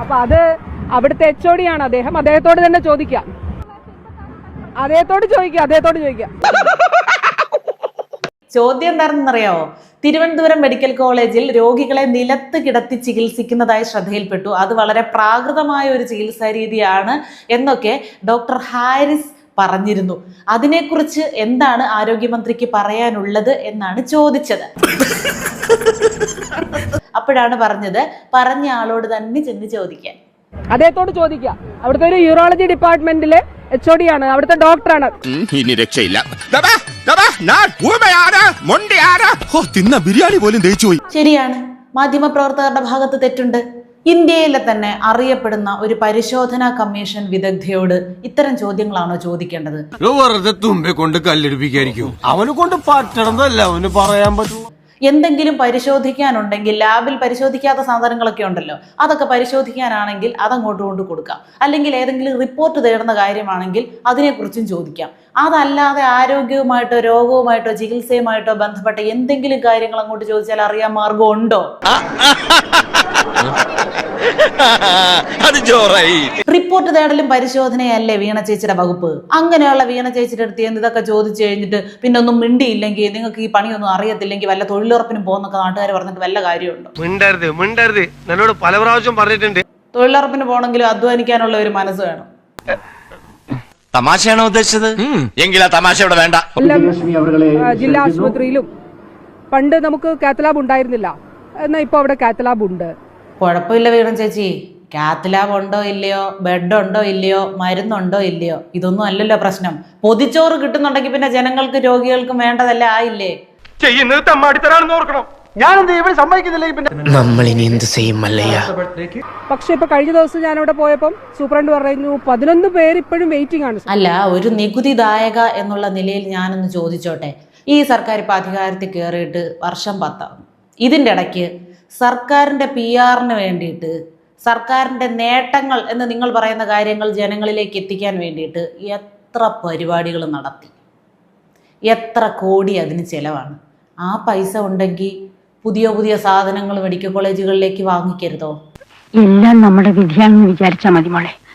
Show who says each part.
Speaker 1: അപ്പൊ അത് അവിടുത്തെ HOD ആണ് അദ്ദേഹം. അദ്ദേഹത്തോട് തന്നെ ചോദിക്കാം. അദ്ദേഹത്തോട് ചോദിക്കാം.
Speaker 2: ചോദ്യം എന്താണെന്നറിയാവോ? തിരുവനന്തപുരം മെഡിക്കൽ കോളേജിൽ രോഗികളെ നിലത്ത് കിടത്തി ചികിത്സിക്കുന്നതായി ശ്രദ്ധയിൽപ്പെട്ടു. അത് വളരെ പ്രാകൃതമായ ഒരു ചികിത്സാ രീതിയാണ് എന്നൊക്കെ ഡോക്ടർ ഹാരിസ് പറഞ്ഞിരുന്നു. അതിനെക്കുറിച്ച് എന്താണ് ആരോഗ്യമന്ത്രിക്ക് പറയാനുള്ളത് എന്നാണ് ചോദിച്ചത്. അപ്പോഴാണ് പറഞ്ഞത്, പറഞ്ഞ ആളോട് തന്നെ ചെന്ന് ചോദിക്കാൻ.
Speaker 1: അദ്ദേഹത്തോട് ചോദിക്കാം. അവിടുത്തെ ഒരു യൂറോളജി ഡിപ്പാർട്ട്മെന്റിലെ HOD ആണ്, അവിടുത്തെ ഡോക്ടറാണ്.
Speaker 3: ഇനി രക്ഷയില്ല. ബിരിയാണി പോലും ദഹിച്ചുപോയി.
Speaker 2: ശരിയാണ്, മാധ്യമപ്രവർത്തകരുടെ ഭാഗത്ത് തെറ്റുണ്ട്. ഇന്ത്യയിലെ തന്നെ അറിയപ്പെടുന്ന ഒരു പരിശോധനാ കമ്മീഷൻ വിദഗ്ധയോട് ഇത്തരം ചോദ്യങ്ങളാണോ ചോദിക്കേണ്ടത്?
Speaker 4: വെറുതെ തുമ്പെ കൊണ്ട് കല്ലെടുപ്പിക്കായിരിക്കും. അവനെ കൊണ്ട് പറ്റണതല്ല, അവന് പറയാൻ പറ്റും.
Speaker 2: എന്തെങ്കിലും പരിശോധിക്കാനുണ്ടെങ്കിൽ ലാബിൽ പരിശോധിക്കാത്ത സാധനങ്ങളൊക്കെ ഉണ്ടല്ലോ, അതൊക്കെ പരിശോധിക്കാനാണെങ്കിൽ അതങ്ങോട്ട് കൊണ്ട് കൊടുക്കാം. അല്ലെങ്കിൽ ഏതെങ്കിലും റിപ്പോർട്ട് തേടുന്ന കാര്യമാണെങ്കിൽ അതിനെക്കുറിച്ചും ചോദിക്കാം. അതല്ലാതെ ആരോഗ്യവുമായിട്ടോ രോഗവുമായിട്ടോ ചികിത്സയുമായിട്ടോ ബന്ധപ്പെട്ട എന്തെങ്കിലും കാര്യങ്ങൾ അങ്ങോട്ട് ചോദിച്ചാൽ അറിയാൻ മാർഗം ഉണ്ടോ? റിപ്പോർട്ട് തേടലും പരിശോധനയല്ലേ വീണ ചേച്ചിയുടെ വകുപ്പ്? അങ്ങനെയുള്ള വീണ ചേച്ചിയുടെ അടുത്ത് ഇതൊക്കെ ചോദിച്ചു കഴിഞ്ഞിട്ട് പിന്നെ ഒന്നും മിണ്ടിയില്ലെങ്കിൽ, നിങ്ങൾക്ക് ഈ പണിയൊന്നും അറിയത്തില്ലെങ്കിൽ വല്ല തൊഴിലുറപ്പിനും പോകുന്നൊക്കെ നാട്ടുകാർ പറഞ്ഞിട്ട് വല്ല കാര്യമുണ്ടോ?
Speaker 4: മിണ്ടരുത്, എന്നോട് പല പ്രാവശ്യം പറഞ്ഞിട്ടുണ്ട്.
Speaker 2: തൊഴിലുറപ്പിന് പോകണമെങ്കിലും അധ്വാനിക്കാനുള്ള ഒരു മനസ്സ് വേണം.
Speaker 3: തമാശയാണോ ഉദ്ദേശിച്ചത്? എങ്കിൽ ആ തമാശ ഇവിടെ വേണ്ട.
Speaker 1: ജില്ലാ ആശുപത്രിയിലും പണ്ട് നമുക്ക് കാത്തലാബ് ഉണ്ടായിരുന്നില്ല, എന്നാ ഇപ്പൊ അവിടെ കാത്തലാബ് ഉണ്ട്.
Speaker 2: കുഴപ്പമില്ല വീണ ചേച്ചി, കാത്ത് ലാബ് ഉണ്ടോ ഇല്ലയോ, ബെഡ് ഉണ്ടോ ഇല്ലയോ, മരുന്നുണ്ടോ ഇല്ലയോ, ഇതൊന്നും അല്ലല്ലോ പ്രശ്നം. പൊതിച്ചോറ് കിട്ടുന്നുണ്ടെങ്കിൽ പിന്നെ ജനങ്ങൾക്ക് രോഗികൾക്കും വേണ്ടതല്ല ആയില്ലേ?
Speaker 4: ചെയ്യുന്നത് തമ്മാടിത്തരാണെന്ന് ഓർക്കണം. ഞാനെന്ത് ഇവിടെ സമ്മതിക്കുന്നില്ല.
Speaker 5: നമ്മളിനി എന്ത് ചെയ്യും മല്ലയ്യ?
Speaker 1: പക്ഷെ ഇപ്പൊ കഴിഞ്ഞ ദിവസം ഞാൻ അവിടെ പോയപ്പം സൂപ്രണ്ട് പറഞ്ഞു 11 പേര് ഇപ്പോഴും വെയിറ്റിംഗ് ആണ്.
Speaker 2: അല്ല, ഒരു നികുതിദായക എന്നുള്ള നിലയിൽ ഞാനൊന്ന് ചോദിച്ചോട്ടെ. ഈ സർക്കാർ ഇപ്പൊ അധികാരത്തിൽ കയറിയിട്ട് വർഷം 10 ആകും. ഇതിൻ്റെ ഇടയ്ക്ക് സർക്കാരിൻ്റെ PR-ന് വേണ്ടിയിട്ട്, സർക്കാരിൻ്റെ നേട്ടങ്ങൾ എന്ന് നിങ്ങൾ പറയുന്ന കാര്യങ്ങൾ ജനങ്ങളിലേക്ക് എത്തിക്കാൻ വേണ്ടിയിട്ട് എത്ര പരിപാടികൾ നടത്തി, എത്ര കോടി അതിന് ചിലവാണ്. ആ പൈസ ഉണ്ടെങ്കിൽ പുതിയ സാധനങ്ങൾ മെഡിക്കൽ കോളേജുകളിലേക്ക് വാങ്ങിക്കരുതോ?
Speaker 6: എല്ലാം നമ്മുടെ വിധിയാണെന്ന് വിചാരിച്ചാൽ മതി മോളെ.